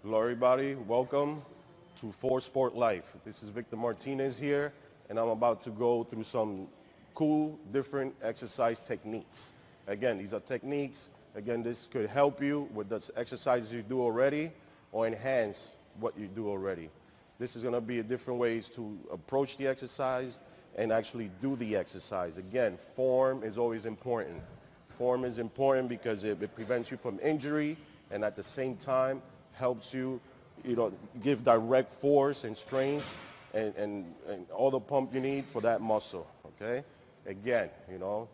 Hello everybody, welcome to For Sport Life. This is Victor Martinez here, and I'm about to go through some cool, different exercise techniques. Again, these are techniques. Again, this could help you with the exercises you do already or enhance what you do already. This is going to be different ways to approach the exercise and actually do the exercise. Again, form is always important. Form is important because it prevents you from injury and at the same time helps you, give direct force and strength and all the pump you need for that muscle, okay? Again,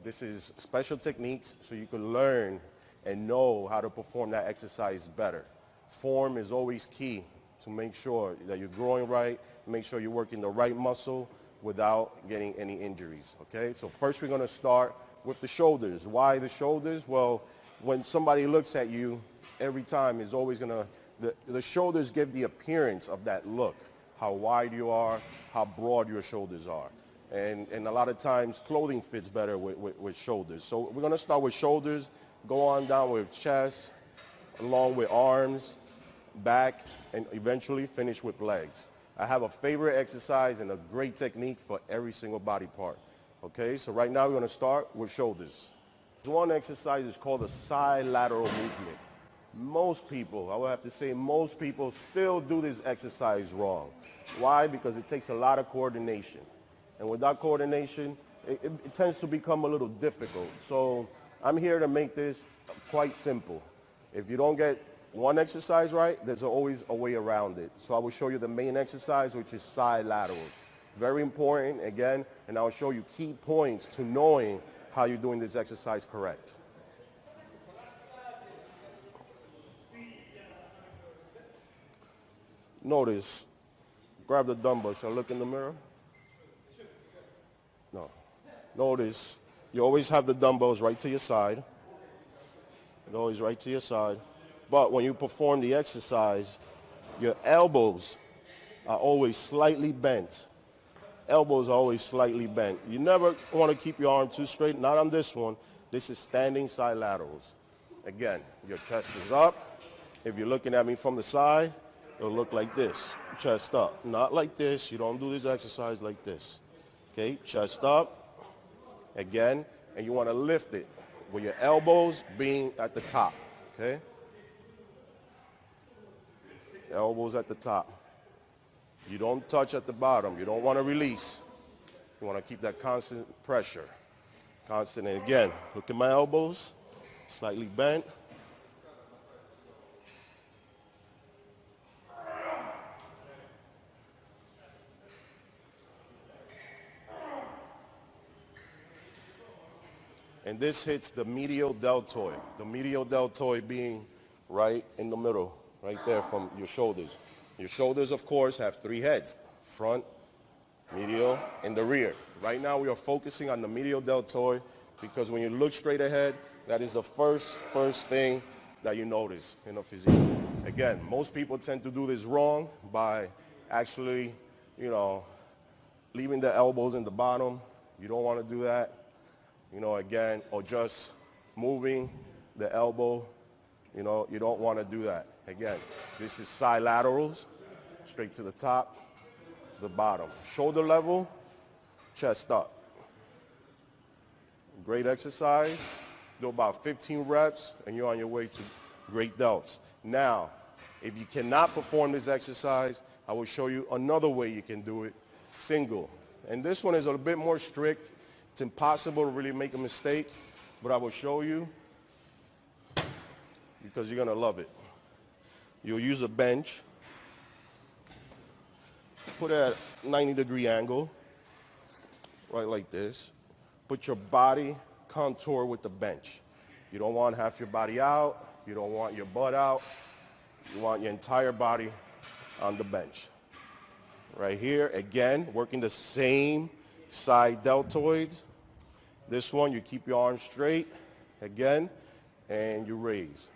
this is special techniques so you can learn and know how to perform that exercise better. Form is always key to make sure that you're growing right, make sure you're working the right muscle without getting any injuries, okay? So first we're gonna start with the shoulders. Why the shoulders? Well, when somebody looks at you, every time is always gonna, the shoulders give the appearance of that look, how wide you are, how broad your shoulders are. And a lot of times clothing fits better with shoulders. So we're gonna start with shoulders, go on down with chest, along with arms, back, and eventually finish with legs. I have a favorite exercise and a great technique for every single body part. Okay, so right now we're gonna start with shoulders. One exercise is called the side lateral movement. Most people, I would have to say most people still do this exercise wrong. Why? Because it takes a lot of coordination. And without coordination, it tends to become a little difficult. So I'm here to make this quite simple. If you don't get one exercise right, there's always a way around it. So I will show you the main exercise, which is side laterals. Very important, again, and I'll show you key points to knowing how you're doing this exercise correct. Notice, grab the dumbbell. Shall I look in the mirror? No. Notice, you always have the dumbbells right to your side. They're always right to your side. But when you perform the exercise, your elbows are always slightly bent. Elbows are always slightly bent. You never want to keep your arm too straight, not on this one. This is standing side laterals. Again, your chest is up. If you're looking at me from the side, it'll look like this, chest up. Not like this, you don't do this exercise like this. Okay, chest up, again, and you want to lift it with your elbows being at the top, okay? Elbows at the top. You don't touch at the bottom. You don't want to release. You want to keep that constant pressure. Constant. And again, look at my elbows, slightly bent. And this hits the medial deltoid. The medial deltoid being right in the middle, right there from your shoulders. Your shoulders, of course, have three heads: front, medial, and the rear. Right now we are focusing on the medial deltoid because when you look straight ahead, that is the first thing that you notice in a physique. Again, most people tend to do this wrong by actually, leaving the elbows in the bottom. You don't want to do that, again, or just moving the elbow. You don't want to do that. Again, this is side laterals, straight to the top, to the bottom. Shoulder level, chest up. Great exercise. Do about 15 reps, and you're on your way to great delts. Now, if you cannot perform this exercise, I will show you another way you can do it, single. And this one is a bit more strict. It's impossible to really make a mistake, but I will show you because you're going to love it. You'll use a bench, put it at a 90-degree angle, right like this. Put your body contour with the bench. You don't want half your body out. You don't want your butt out. You want your entire body on the bench. Right here, again, working the same side deltoids. This one, you keep your arms straight, again, and you raise.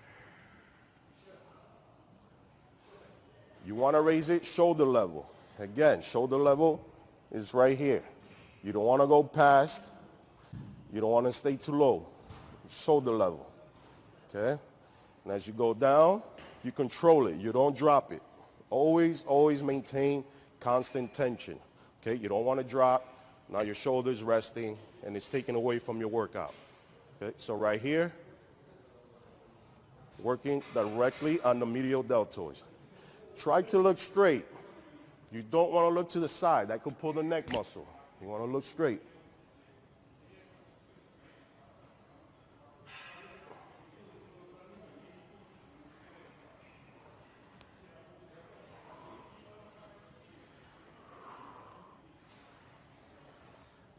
You want to raise it shoulder level. Again, shoulder level is right here. You don't want to go past. You don't want to stay too low. Shoulder level. Okay? And as you go down, you control it. You don't drop it. Always maintain constant tension. Okay, you don't want to drop. Now your shoulder's resting and it's taken away from your workout. Okay, so right here, working directly on the medial deltoids. Try to look straight. You don't want to look to the side. That could pull the neck muscle. You want to look straight.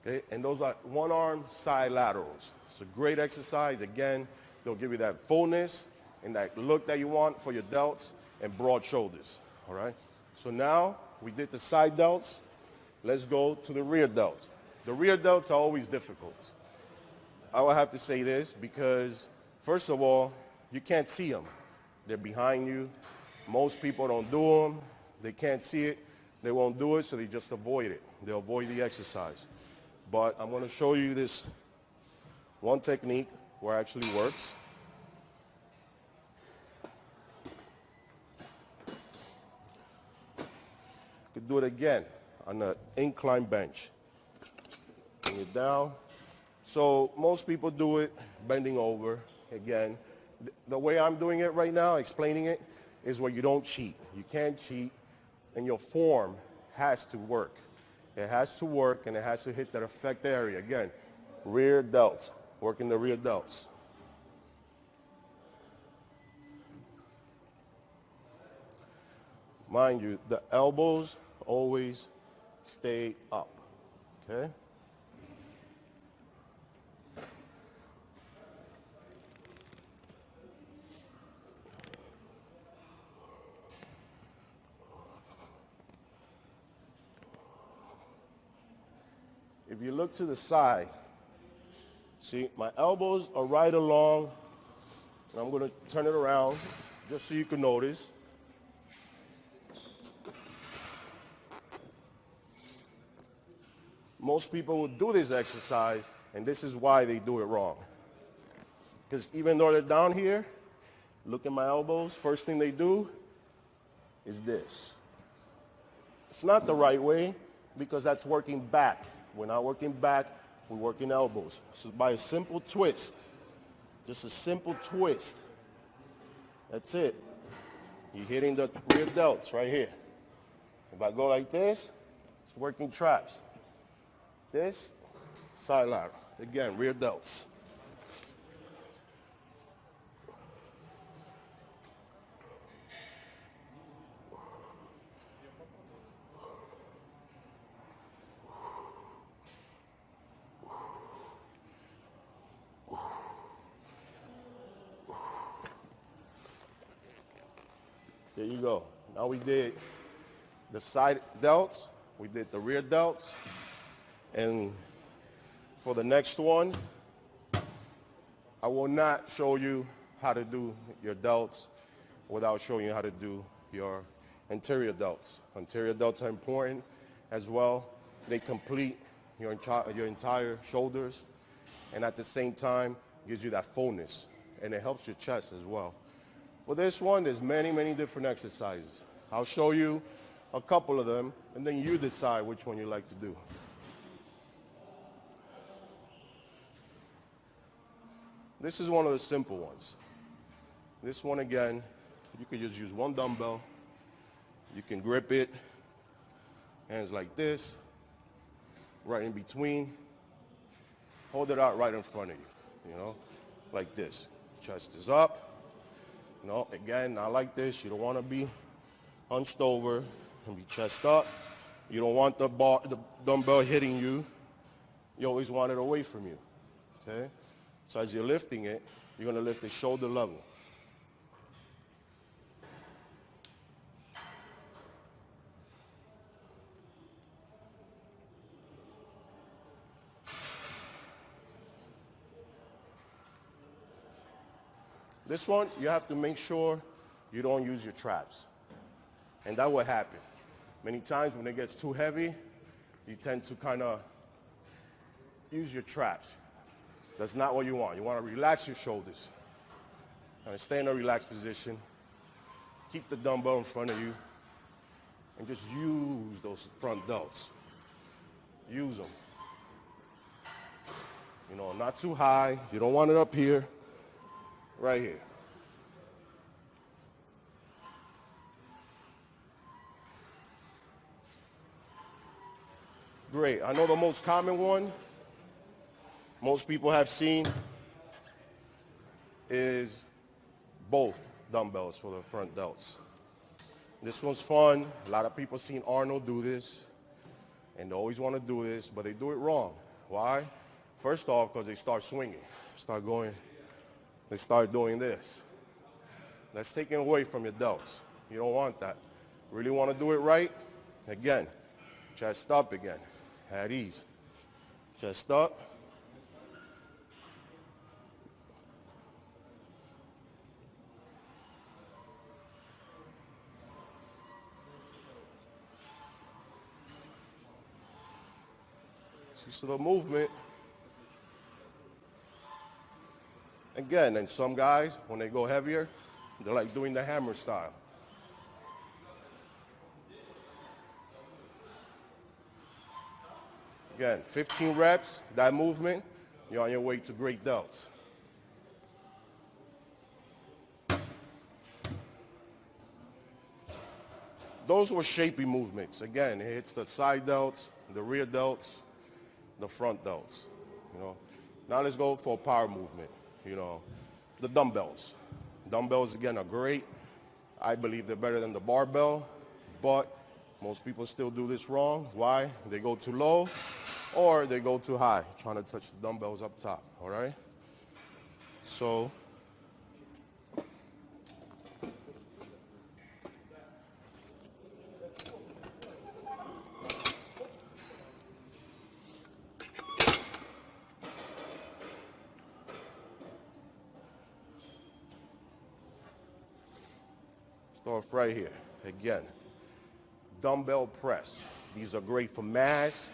Okay, and those are one-arm side laterals. It's a great exercise. Again, they'll give you that fullness and that look that you want for your delts and broad shoulders, all right? So now we did the side delts. Let's go to the rear delts. The rear delts are always difficult. I will have to say this because, first of all, you can't see them. They're behind you. Most people don't do them. They can't see it. They won't do it, so they just avoid it. They'll avoid the exercise. But I'm going to show you this one technique where it actually works. You could do it again on an incline bench. Bring it down. So most people do it bending over. Again, the way I'm doing it right now, explaining it, is where you don't cheat. You can't cheat, and your form has to work. It has to work, and it has to hit that effect area. Again, rear delts, working the rear delts. Mind you, the elbows always stay up, okay? If you look to the side, see, my elbows are right along, and I'm going to turn it around just so you can notice. Most people will do this exercise, and this is why they do it wrong. Because even though they're down here, look at my elbows, first thing they do is this. It's not the right way because that's working back. We're not working back, we're working elbows. So by a simple twist, just a simple twist, that's it. You're hitting the rear delts right here. If I go like this, it's working traps. This, side lateral. Again, rear delts. There you go. Now we did the side delts, we did the rear delts, and for the next one, I will not show you how to do your delts without showing you how to do your anterior delts. Anterior delts are important as well. They complete your entire shoulders, and at the same time, gives you that fullness, and it helps your chest as well. For this one, there's many different exercises. I'll show you a couple of them, and then you decide which one you like to do. This is one of the simple ones. This one, again, you could just use one dumbbell. You can grip it, hands like this, right in between. Hold it out right in front of you, like this. Chest is up. Again, not like this. You don't want to be hunched over and be chest up. You don't want the dumbbell hitting you. You always want it away from you, okay? So as you're lifting it, you're going to lift it shoulder level. This one, you have to make sure you don't use your traps. And that will happen. Many times when it gets too heavy, you tend to kind of use your traps. That's not what you want. You want to relax your shoulders. And stay in a relaxed position. keep the dumbbell in front of you and just use those front delts. Use them. You know, not too high. You don't want it up here. Right here. Great. I know the most common one most people have seen is both dumbbells for the front delts. This one's fun. A lot of people seen Arnold do this, and they always want to do this, but they do it wrong. Why? First off, because they start swinging, they start doing this. That's taken away from your delts. You don't want that. Really want to do it right? Again, chest up again, at ease. Chest up. See the movement. Again, and some guys, when they go heavier, they're like doing the hammer style. Again, 15 reps, that movement, you're on your way to great delts. Those were shapy movements. Again, it hits the side delts, the rear delts, the front delts, you know. Now let's go for a power movement, you know. The dumbbells. Dumbbells, again, are great. I believe they're better than the barbell, but most people still do this wrong. Why? They go too low or they go too high, trying to touch the dumbbells up top, all right? So, start right here. Again, dumbbell press. These are great for mass,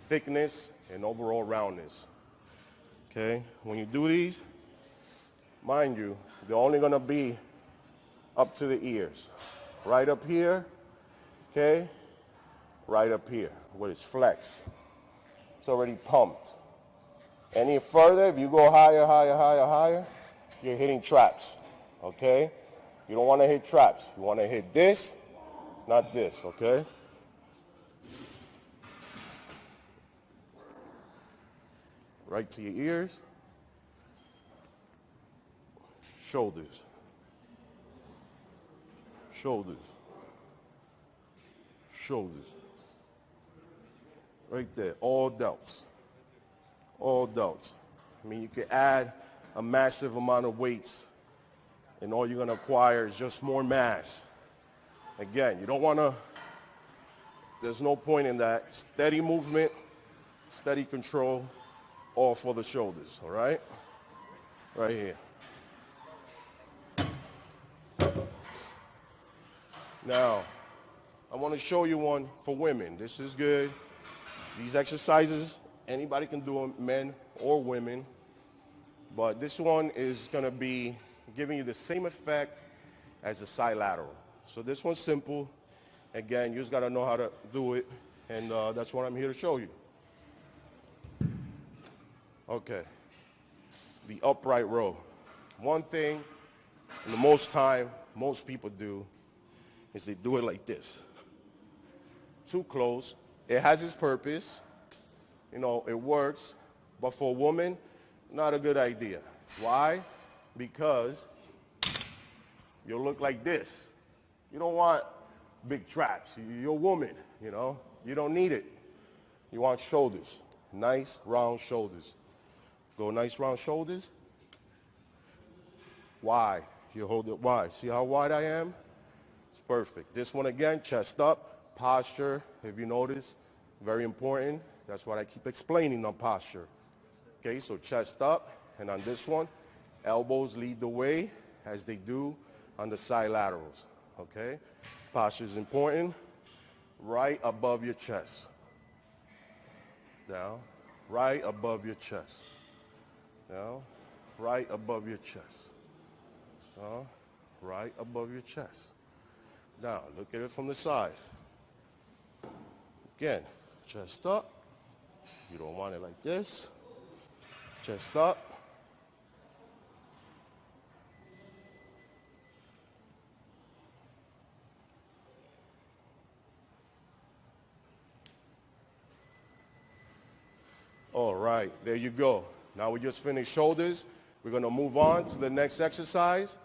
thickness, and overall roundness. Okay, when you do these, mind you, they're only gonna be up to the ears. Right up here, okay, right up here, where it's flexed. It's already pumped. Any further, if you go higher, higher, higher, higher, you're hitting traps, okay? You don't want to hit traps. You want to hit this, not this, okay? Right to your ears. Shoulders. Shoulders. Shoulders. Right there, all delts. All delts. I mean, you can add a massive amount of weights and all you're gonna acquire is just more mass. Again, you don't wanna, there's no point in that. Steady movement, steady control, all for the shoulders, all right? Right here. Now, I wanna show you one for women. This is good. These exercises, anybody can do them, men or women, but this one is gonna be giving you the same effect as the side lateral. So this one's simple. Again, you just gotta know how to do it, and that's what I'm here to show you. Okay, the upright row. One thing, and the most time, most people do, is they do it like this. Too close. It has its purpose, you know, it works, but for a woman, not a good idea. Why? Because you'll look like this. You don't want big traps. You're a woman, you know. You don't need it. You want shoulders, nice round shoulders. Go nice round shoulders. Wide. You hold it wide. See how wide I am? It's perfect. This one again, chest up, posture, if you notice, very important. That's what I keep explaining on posture. Okay, so chest up, and on this one, elbows lead the way as they do on the side laterals, okay? Posture is important, right above your chest. Down, right above your chest. Down, right above your chest. Down, right above your chest. Now, look at it from the side. Again, chest up. You don't want it like this. Chest up. All right, there you go. Now we just finished shoulders. We're going to move on to the next exercise.